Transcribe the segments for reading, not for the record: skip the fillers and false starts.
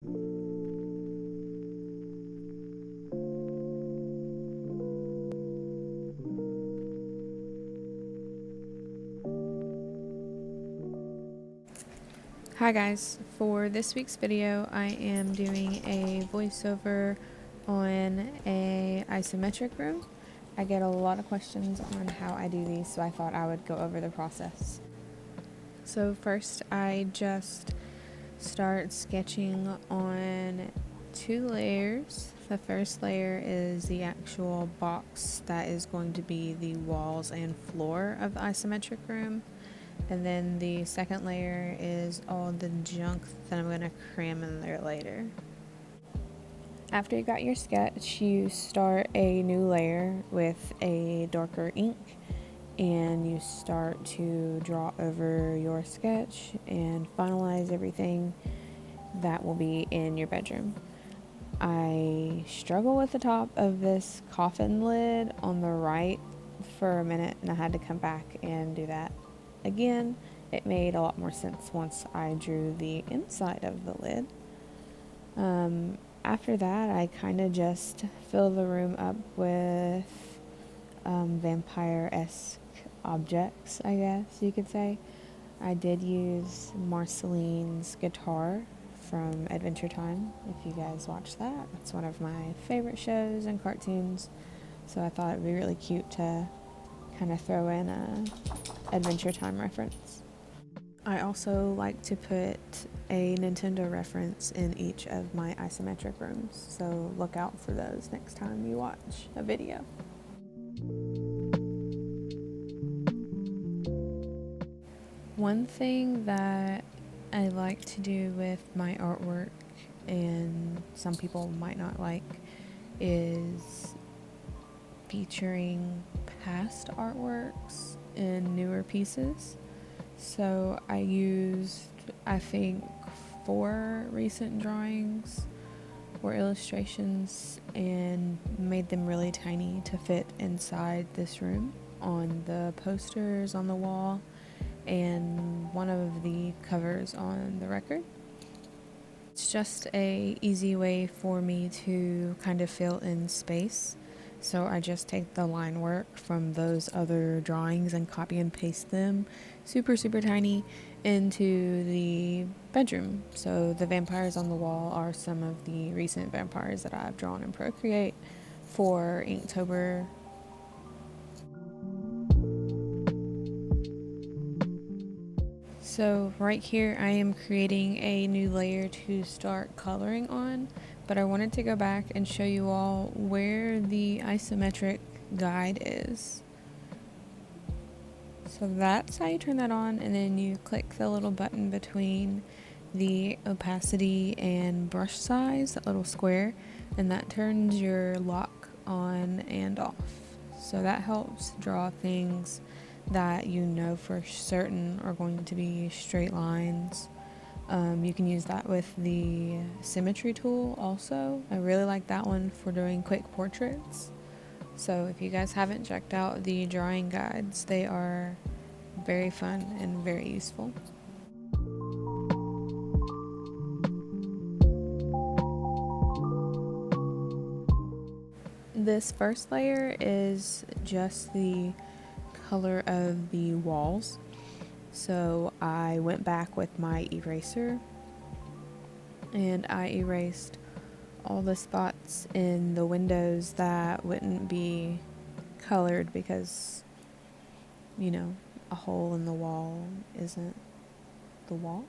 Hi guys, for this week's video I am doing a voiceover on a isometric room. I get a lot of questions on how I do these, so I thought I would go over the process. So first I just start sketching on 2 layers. The first layer is the actual box that is going to be the walls and floor of the isometric room. And then the second layer is all the junk that I'm going to cram in there later. After you got your sketch, you start a new layer with a darker ink and you start to draw over your sketch and finalize everything that will be in your bedroom. I struggle with the top of this coffin lid on the right for a minute, and I had to come back and do that again. It made a lot more sense once I drew the inside of the lid. After that, I kind of just fill the room up with vampire-esque objects, I guess you could say. I did use Marceline's guitar from Adventure Time, if you guys watch that. It's one of my favorite shows and cartoons, so I thought it would be really cute to kind of throw in a Adventure Time reference. I also like to put a Nintendo reference in each of my isometric rooms, so look out for those next time you watch a video. One thing that I like to do with my artwork, and some people might not like, is featuring past artworks in newer pieces. So I used, I think, 4 recent drawings or illustrations and made them really tiny to fit inside this room on the posters on the wall and one of the covers on the record. It's just a easy way for me to kind of fill in space. So I just take the line work from those other drawings and copy and paste them super tiny into the bedroom. So the vampires on the wall are some of the recent vampires that I've drawn in Procreate for Inktober. So right here I am creating a new layer to start coloring on, but I wanted to go back and show you all where the isometric guide is. So that's how you turn that on, and then you click the little button between the opacity and brush size, that little square, and that turns your lock on and off. So that helps draw things that you know for certain are going to be straight lines. You can use that with the symmetry tool also. I really like that one for doing quick portraits. So if you guys haven't checked out the drawing guides, they are very fun and very useful. This first layer is just the color of the walls. So I went back with my eraser and I erased all the spots in the windows that wouldn't be colored because, you know, a hole in the wall isn't the wall.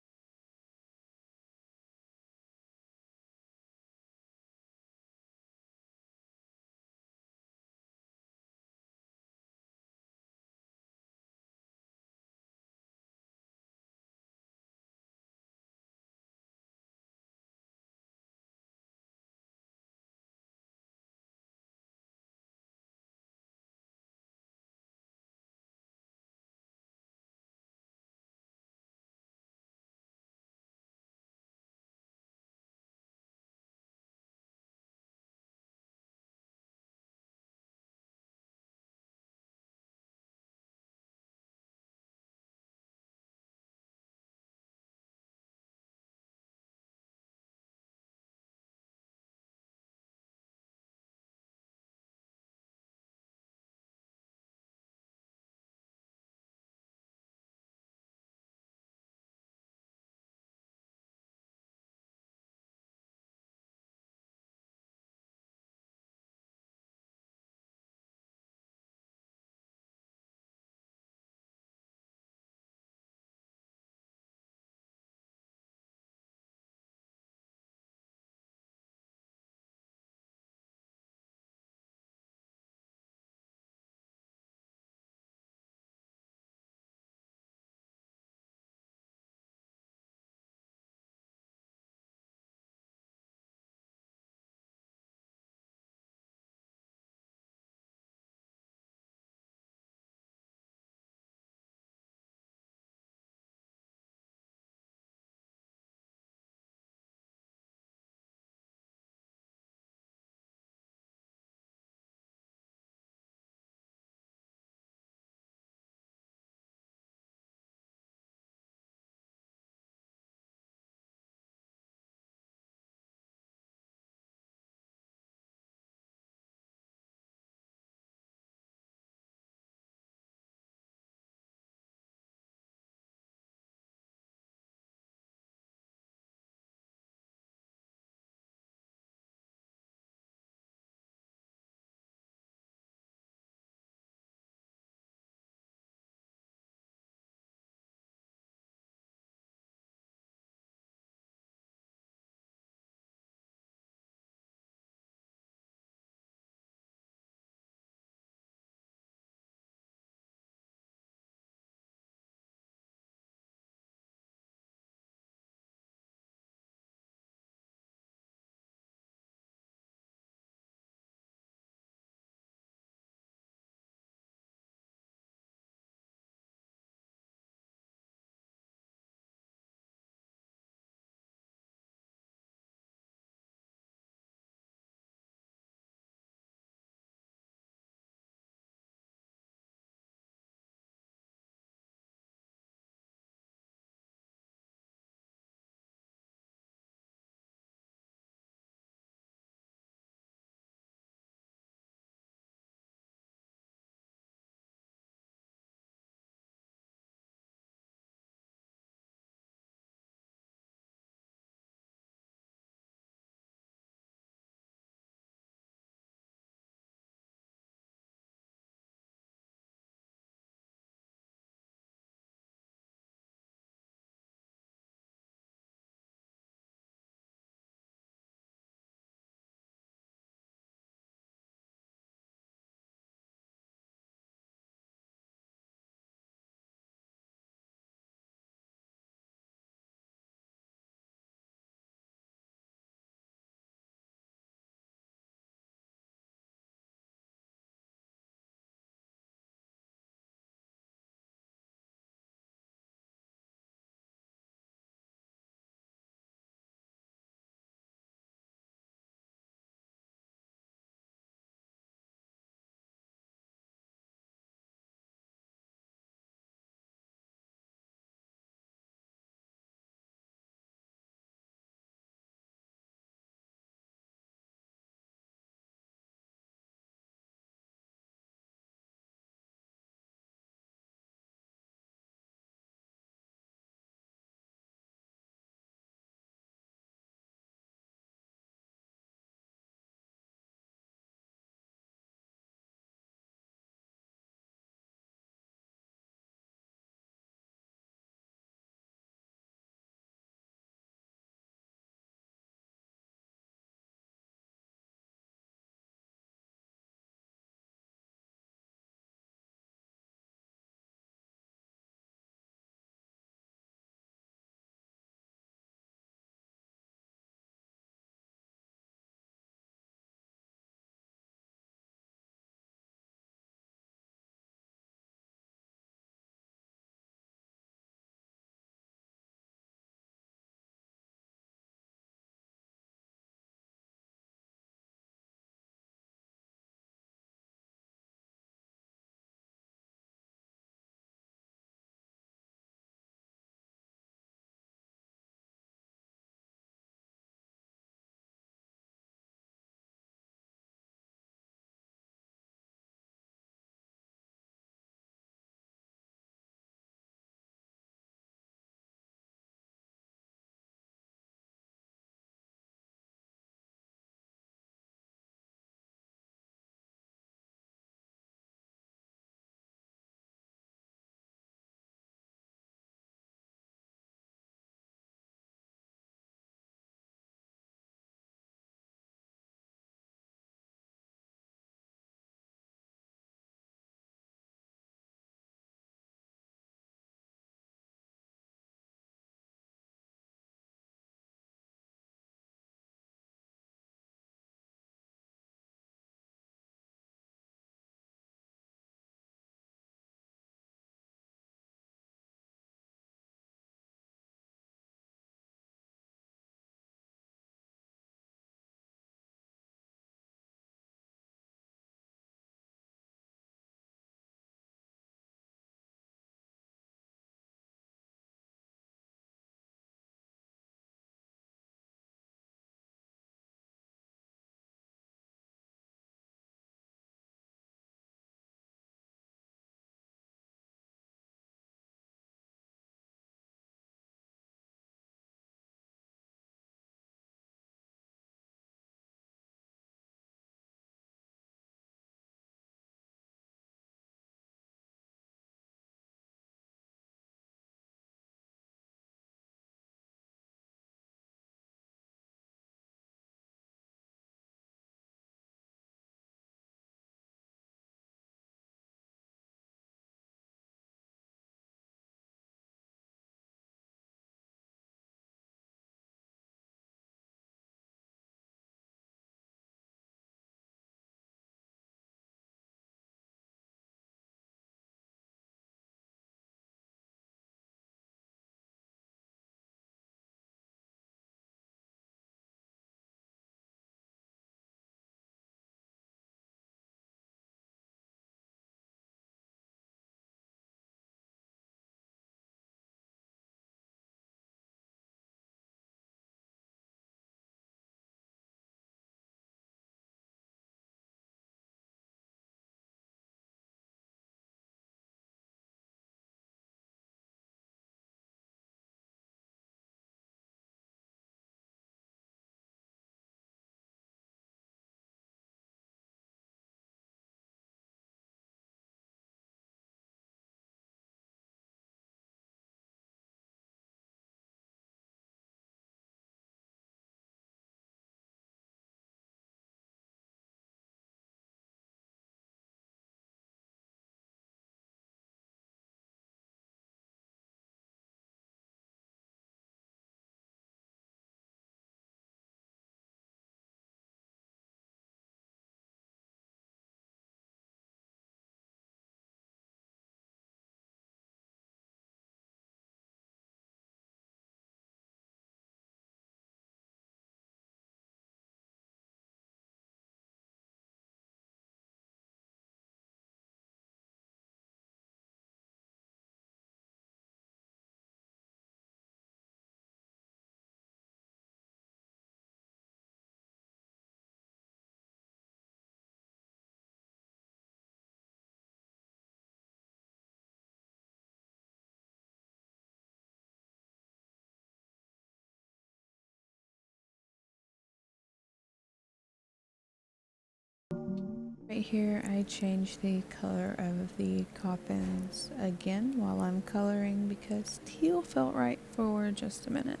Right here I changed the color of the coffins again while I'm coloring because teal felt right for just a minute.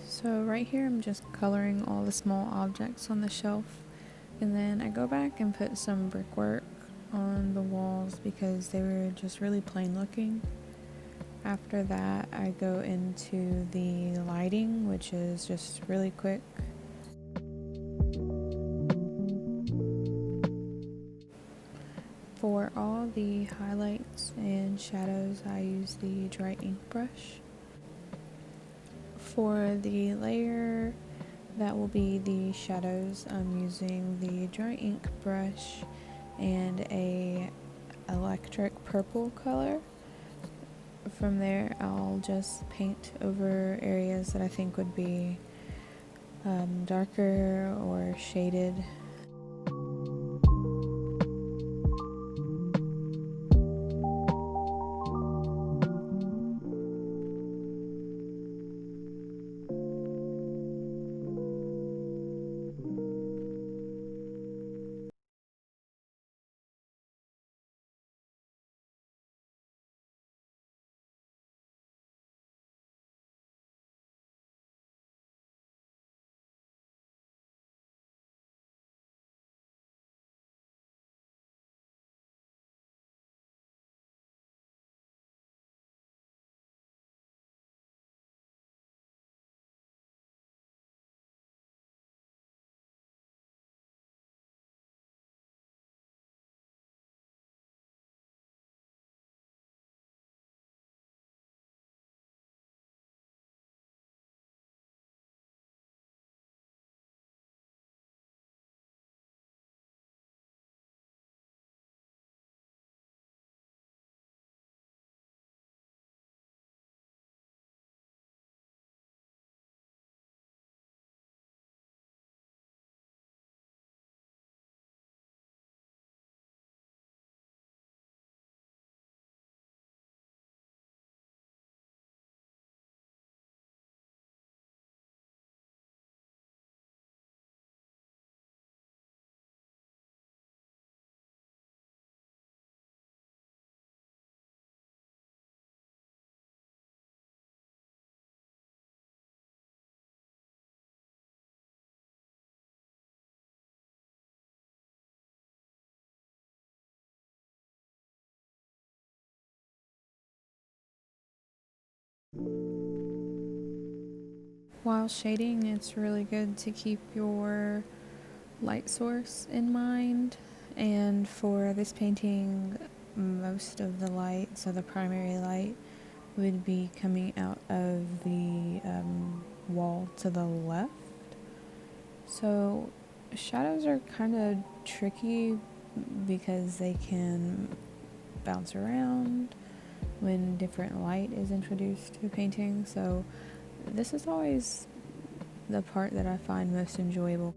So right here I'm just coloring all the small objects on the shelf, and then I go back and put some brickwork on the walls because they were just really plain looking. After that I go into the lighting, which is just really quick. For all the highlights and shadows I use the dry ink brush. For the layer that will be the shadows, I'm using the dry ink brush and a electric purple color. From there I'll just paint over areas that I think would be darker or shaded. While shading, it's really good to keep your light source in mind, and for this painting most of the light, so the primary light, would be coming out of the wall to the left. So shadows are kind of tricky because they can bounce around when different light is introduced to a painting, so this is always the part that I find most enjoyable.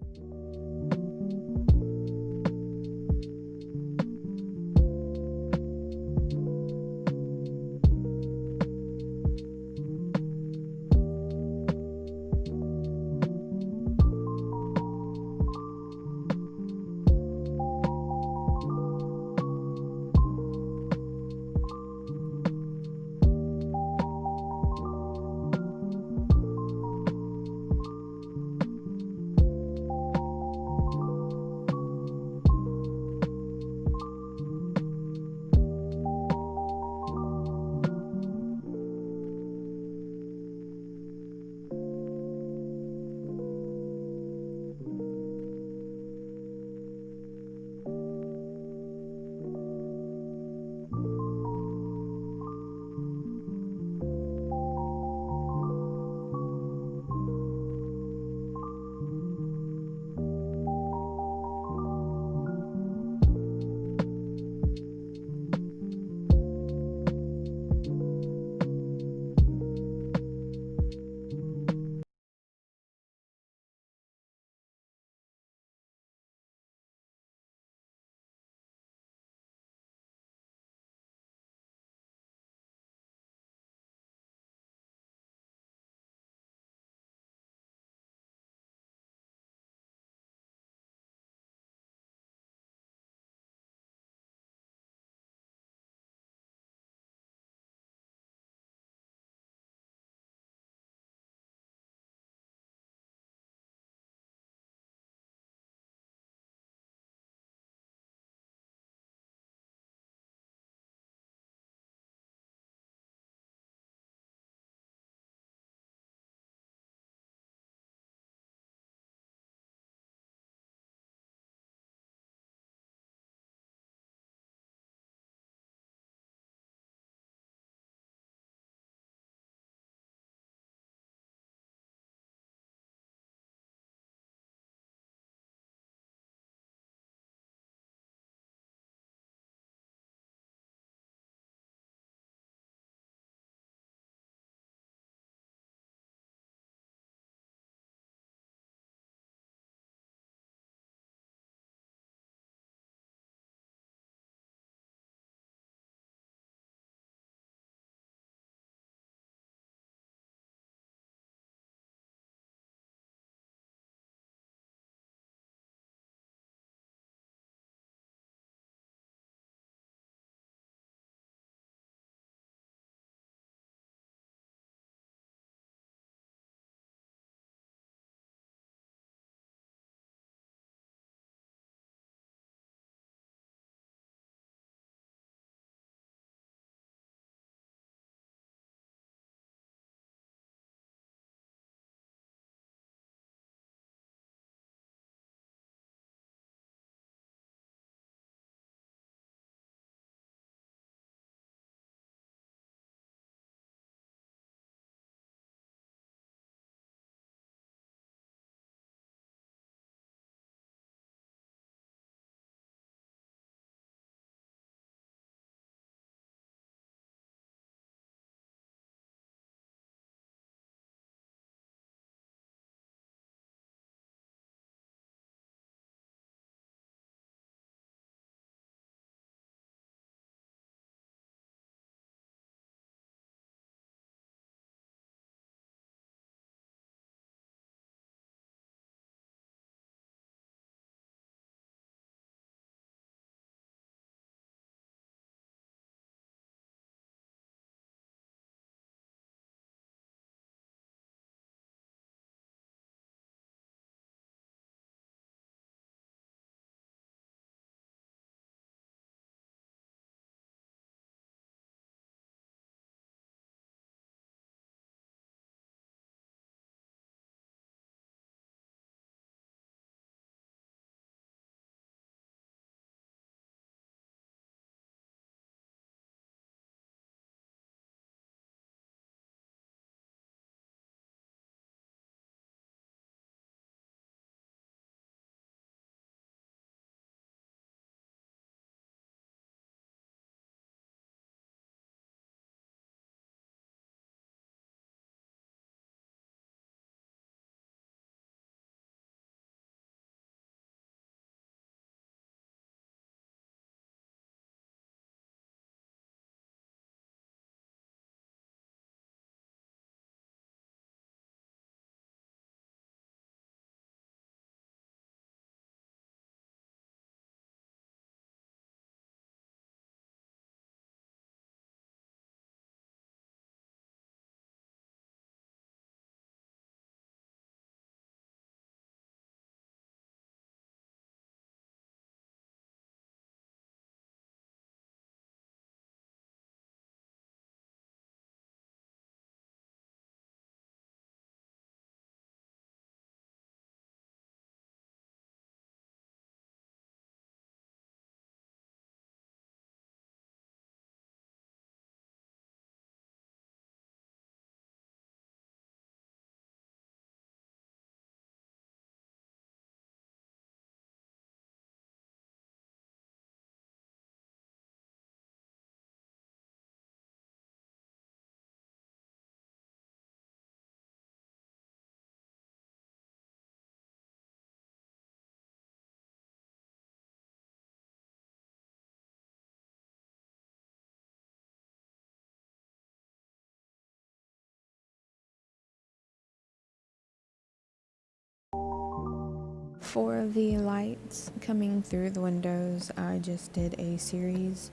For the lights coming through the windows, I just did a series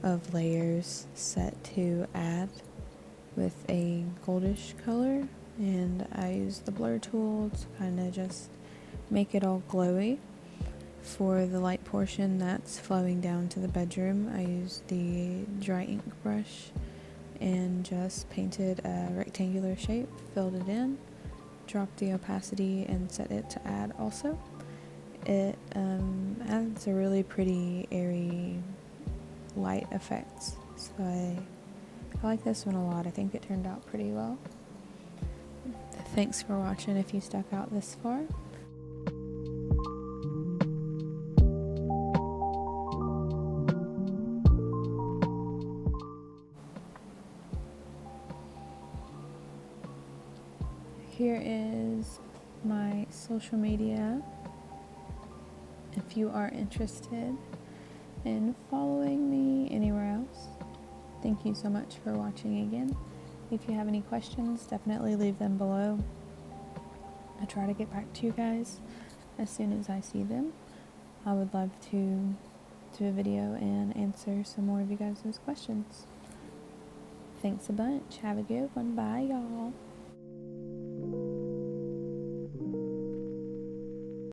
of layers set to add with a goldish color, and I used the blur tool to kind of just make it all glowy. For the light portion that's flowing down to the bedroom, I used the dry ink brush and just painted a rectangular shape, filled it in, dropped the opacity and set it to add also. It adds a really pretty airy light effects, so I like this one a lot. I think it turned out pretty well. Thanks for watching if you stuck out this far. Here is my social media if you are interested in following me anywhere else. Thank you so much for watching again. If you have any questions, definitely leave them below. I try to get back to you guys as soon as I see them. I would love to do a video and answer some more of you guys' questions. Thanks a bunch. Have a good one. Bye, y'all.